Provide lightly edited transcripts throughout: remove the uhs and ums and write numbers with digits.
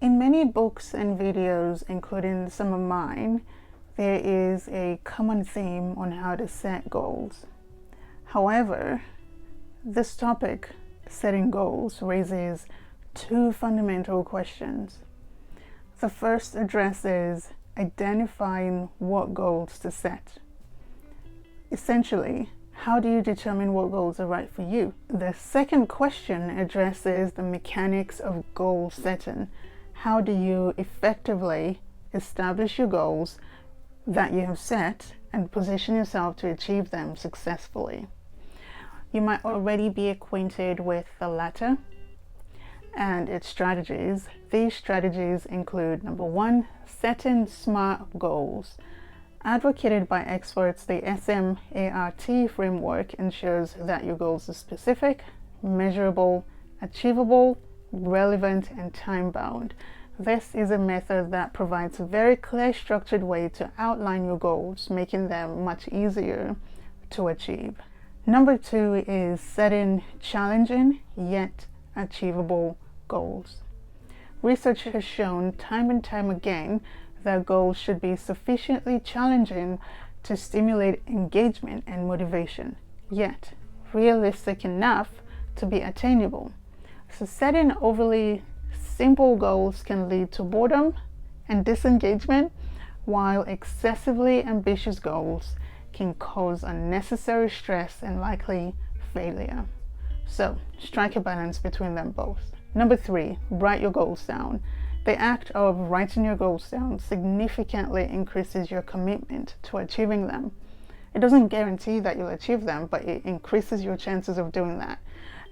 In many books and videos, including some of mine, there is a common theme on how to set goals. However, this topic, setting goals, raises two fundamental questions. The first addresses identifying what goals to set. Essentially, how do you determine what goals are right for you? The second question addresses the mechanics of goal setting. How do you effectively establish your goals that you have set and position yourself to achieve them successfully? You might already be acquainted with the latter and its strategies. These strategies include, number one, setting SMART goals. Advocated by experts, the SMART framework ensures that your goals are specific, measurable, achievable, relevant, and time-bound. This is a method that provides a very clear, structured way to outline your goals, making them much easier to achieve. Number two is setting challenging yet achievable goals. Research has shown time and time again that goals should be sufficiently challenging to stimulate engagement and motivation, yet realistic enough to be attainable. So setting overly simple goals can lead to boredom and disengagement, while excessively ambitious goals can cause unnecessary stress and likely failure. So strike a balance between them both. Number three, write your goals down. The act of writing your goals down significantly increases your commitment to achieving them. It doesn't guarantee that you'll achieve them, but it increases your chances of doing that.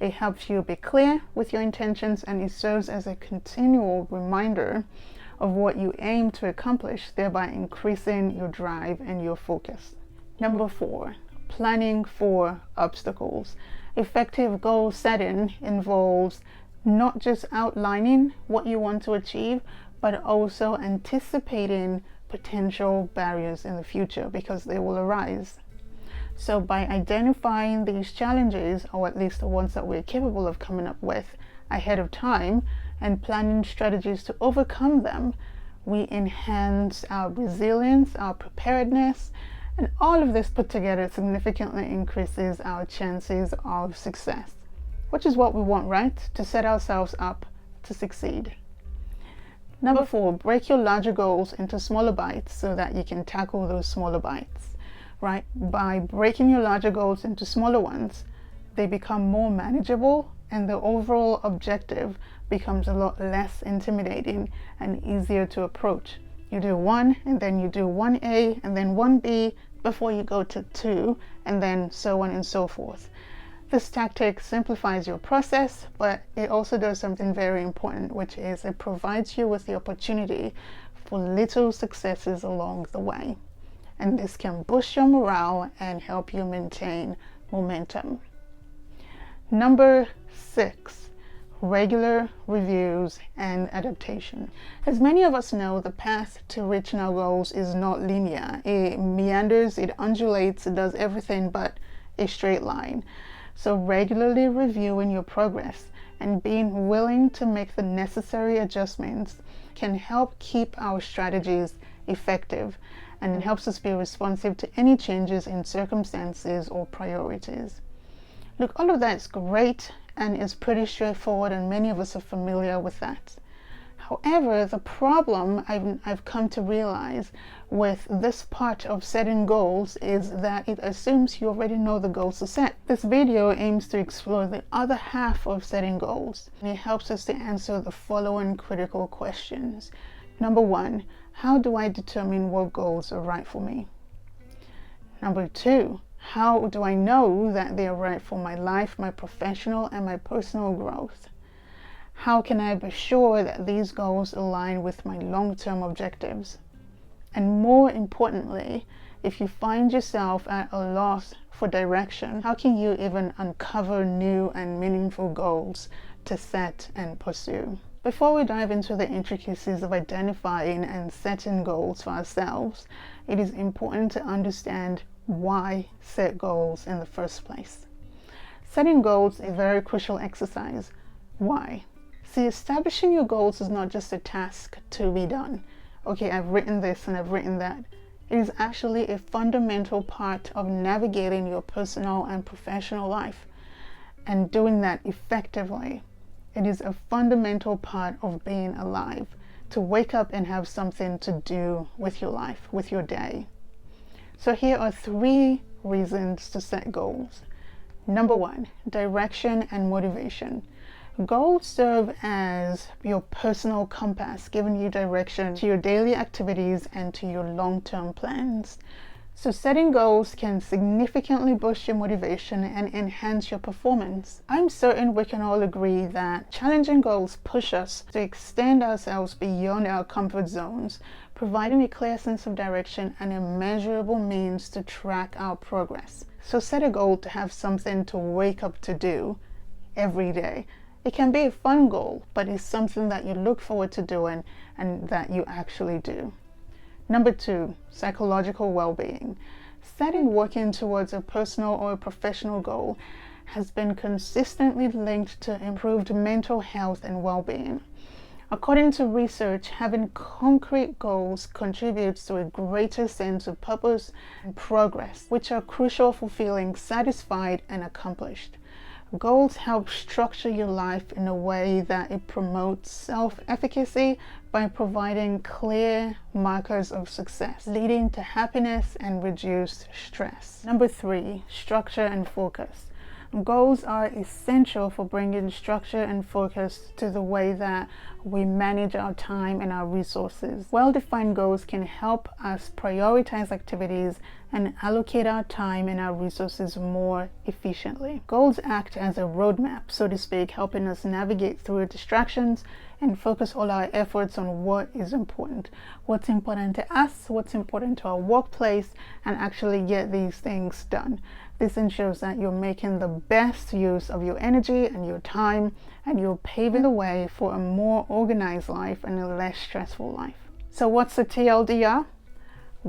It helps you be clear with your intentions, and it serves as a continual reminder of what you aim to accomplish, thereby increasing your drive and your focus. Number four, planning for obstacles. Effective goal setting involves not just outlining what you want to achieve, but also anticipating potential barriers in the future, because they will arise. So by identifying these challenges, or at least the ones that we're capable of coming up with ahead of time, and planning strategies to overcome them, we enhance our resilience, our preparedness, and all of this put together significantly increases our chances of success, which is what we want, right? To set ourselves up to succeed. Number four, break your larger goals into smaller bites so that you can tackle those smaller bites, right? By breaking your larger goals into smaller ones, they become more manageable, and the overall objective becomes a lot less intimidating and easier to approach. You do one, and then you do 1A, and then 1B before you go to 2, and then so on and so forth. This tactic simplifies your process, but it also does something very important, which is it provides you with the opportunity for little successes along the way. And this can boost your morale and help you maintain momentum. Number six, regular reviews and adaptation. As many of us know, the path to reaching our goals is not linear. It meanders, it undulates, it does everything but a straight line. So regularly reviewing your progress and being willing to make the necessary adjustments can help keep our strategies effective, and it helps us be responsive to any changes in circumstances or priorities. Look, all of that is great and is pretty straightforward, and many of us are familiar with that. However, the problem I've come to realize with this part of setting goals is that it assumes you already know the goals to set. This video aims to explore the other half of setting goals, and it helps us to answer the following critical questions. Number one, how do I determine what goals are right for me? Number two, how do I know that they are right for my life, my professional and my personal growth? How can I be sure that these goals align with my long-term objectives? And more importantly, if you find yourself at a loss for direction, how can you even uncover new and meaningful goals to set and pursue? Before we dive into the intricacies of identifying and setting goals for ourselves, it is important to understand why set goals in the first place. Setting goals is a very crucial exercise. Why? See, establishing your goals is not just a task to be done. Okay, I've written this and I've written that. It is actually a fundamental part of navigating your personal and professional life and doing that effectively. It is a fundamental part of being alive, to wake up and have something to do with your life, with your day. So here are 3 reasons to set goals. Number 1, direction and motivation. Goals serve as your personal compass, giving you direction to your daily activities and to your long-term plans. So setting goals can significantly boost your motivation and enhance your performance. I'm certain we can all agree that challenging goals push us to extend ourselves beyond our comfort zones, providing a clear sense of direction and a measurable means to track our progress. So set a goal to have something to wake up to do every day. It can be a fun goal, but it's something that you look forward to doing and that you actually do. Number 2, psychological well-being. Setting working towards a personal or a professional goal has been consistently linked to improved mental health and well-being. According to research, having concrete goals contributes to a greater sense of purpose and progress, which are crucial for feeling satisfied and accomplished. Goals help structure your life in a way that it promotes self-efficacy by providing clear markers of success, leading to happiness and reduced stress. Number 3, structure and focus. Goals are essential for bringing structure and focus to the way that we manage our time and our resources. Well-defined goals can help us prioritize activities and allocate our time and our resources more efficiently. Goals act as a roadmap, so to speak, helping us navigate through distractions and focus all our efforts on what is important. What's important to us, what's important to our workplace, and actually get these things done. This ensures that you're making the best use of your energy and your time, and you're paving the way for a more organized life and a less stressful life. So what's the TLDR?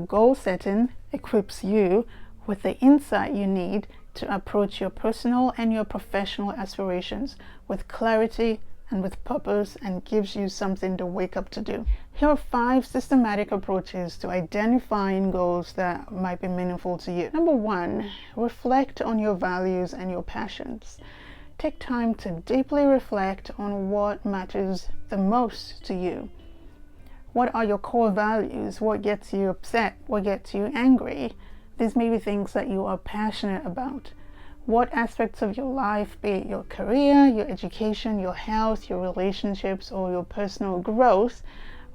Goal setting equips you with the insight you need to approach your personal and your professional aspirations with clarity and with purpose, and gives you something to wake up to do. Here are 5 systematic approaches to identifying goals that might be meaningful to you. Number 1, reflect on your values and your passions. Take time to deeply reflect on what matters the most to you. What are your core values? What gets you upset? What gets you angry? These may be things that you are passionate about. What aspects of your life, be it your career, your education, your health, your relationships, or your personal growth,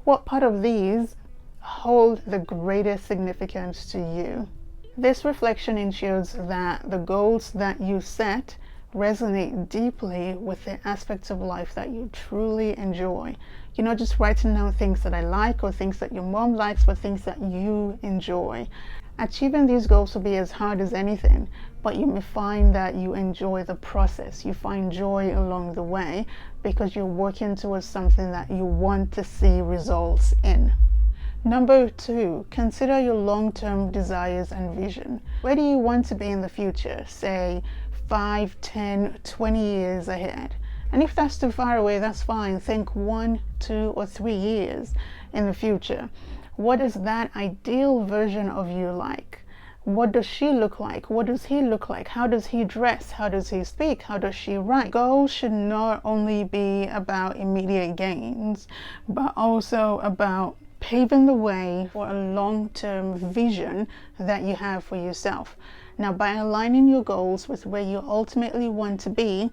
what part of these hold the greatest significance to you? This reflection ensures that the goals that you set resonate deeply with the aspects of life that you truly enjoy. You're not just writing down things that I like or things that your mom likes, but things that you enjoy. Achieving these goals will be as hard as anything, but you may find that you enjoy the process. You find joy along the way because you're working towards something that you want to see results in. Number 2, consider your long-term desires and vision. Where do you want to be in the future? Say 5, 10, 20 years ahead. And if that's too far away, that's fine. Think 1, 2, or 3 years in the future. What is that ideal version of you like? What does she look like? What does he look like? How does he dress? How does he speak? How does she write? Goals should not only be about immediate gains, but also about paving the way for a long-term vision that you have for yourself. Now, by aligning your goals with where you ultimately want to be,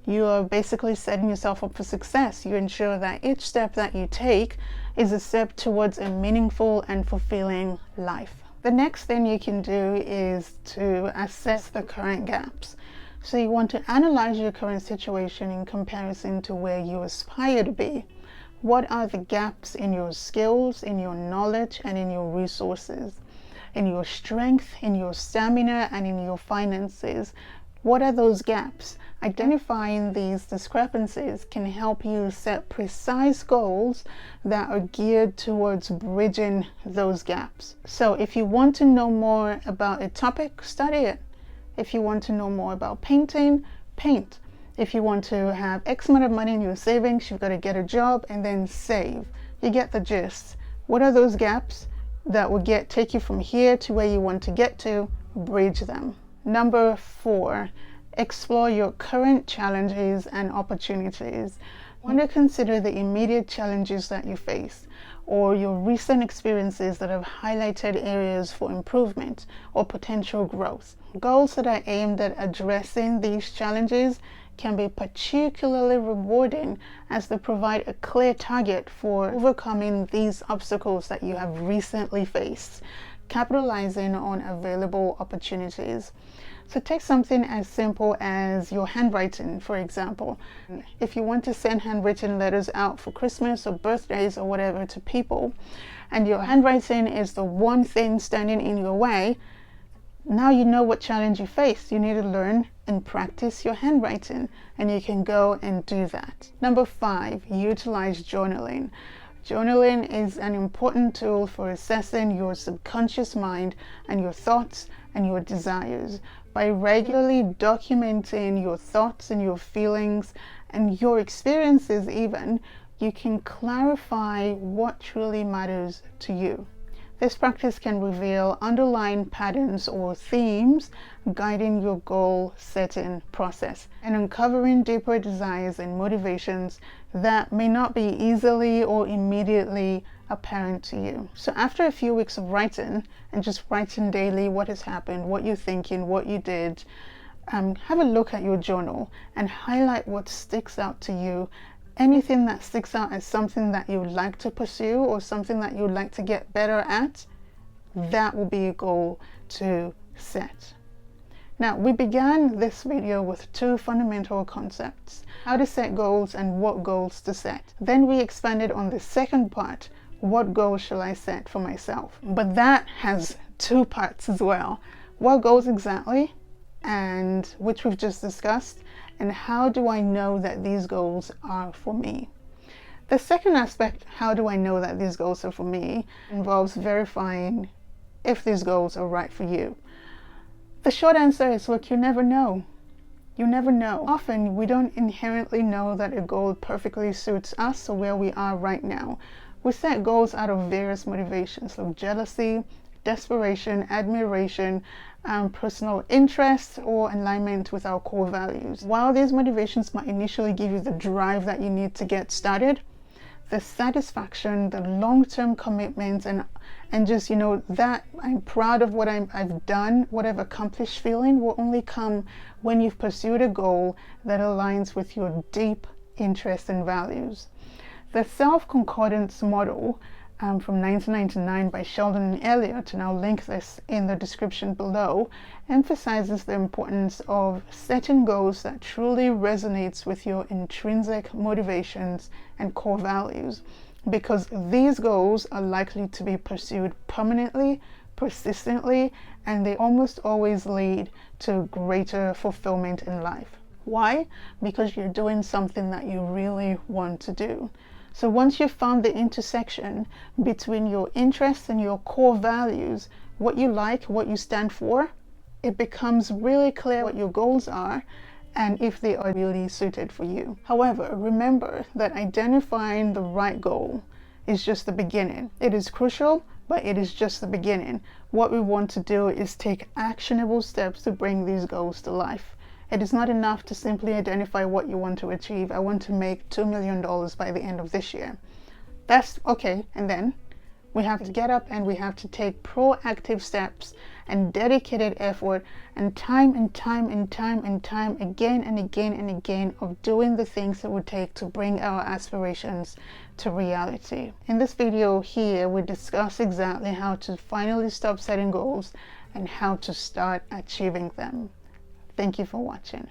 you are basically setting yourself up for success. You ensure that each step that you take is a step towards a meaningful and fulfilling life. The next thing you can do is to assess the current gaps. So you want to analyze your current situation in comparison to where you aspire to be. What are the gaps in your skills, in your knowledge, and in your resources, in your strength, in your stamina, and in your finances? What are those gaps? Identifying these discrepancies can help you set precise goals that are geared towards bridging those gaps. So if you want to know more about a topic, study it. If you want to know more about painting, paint. If you want to have X amount of money in your savings, you've got to get a job and then save. You get the gist. What are those gaps that will take you from here to where you want to get to? Bridge them. Number 4, explore your current challenges and opportunities. I want to consider the immediate challenges that you face, or your recent experiences that have highlighted areas for improvement or potential growth. Goals that are aimed at addressing these challenges can be particularly rewarding as they provide a clear target for overcoming these obstacles that you have recently faced, capitalizing on available opportunities. So take something as simple as your handwriting, for example. If you want to send handwritten letters out for Christmas or birthdays or whatever to people, and your handwriting is the one thing standing in your way, now you know what challenge you face. You need to learn and practice your handwriting, and you can go and do that. Number 5, utilize journaling. Journaling is an important tool for assessing your subconscious mind and your thoughts and your desires. By regularly documenting your thoughts and your feelings and your experiences even, you can clarify what truly matters to you. This practice can reveal underlying patterns or themes guiding your goal setting process and uncovering deeper desires and motivations that may not be easily or immediately apparent to you. So after a few weeks of writing and just writing daily what has happened, what you're thinking, what you did, have a look at your journal and highlight what sticks out to you. Anything that sticks out as something that you would like to pursue or something that you would like to get better at, that will be a goal to set. Now, we began this video with 2 fundamental concepts: how to set goals and what goals to set. Then we expanded on the second part: what goals shall I set for myself? But that has 2 parts as well. What goals exactly, and which we've just discussed, and how do I know that these goals are for me? The second aspect, how do I know that these goals are for me, involves verifying if these goals are right for you. The short answer is, look, you never know. You never know. Often we don't inherently know that a goal perfectly suits us or where we are right now. We set goals out of various motivations, like jealousy, desperation, admiration, personal interest, or alignment with our core values. While these motivations might initially give you the drive that you need to get started, the satisfaction, the long-term commitment, and just, that I'm proud of what I've done, what I've accomplished feeling will only come when you've pursued a goal that aligns with your deep interests and values. The Self-Concordance model from 1999 by Sheldon and Elliot, and I'll link this in the description below, emphasizes the importance of setting goals that truly resonates with your intrinsic motivations and core values, because these goals are likely to be pursued permanently, persistently, and they almost always lead to greater fulfillment in life. Why? Because you're doing something that you really want to do. So once you've found the intersection between your interests and your core values, what you like, what you stand for, it becomes really clear what your goals are and if they are really suited for you. However, remember that identifying the right goal is just the beginning. It is crucial, but it is just the beginning. What we want to do is take actionable steps to bring these goals to life. It is not enough to simply identify what you want to achieve. I want to make $2 million by the end of this year. That's okay. And then we have to get up and we have to take proactive steps and dedicated effort and time again and again and again of doing the things it would take to bring our aspirations to reality. In this video here, we discuss exactly how to finally stop setting goals and how to start achieving them. Thank you for watching.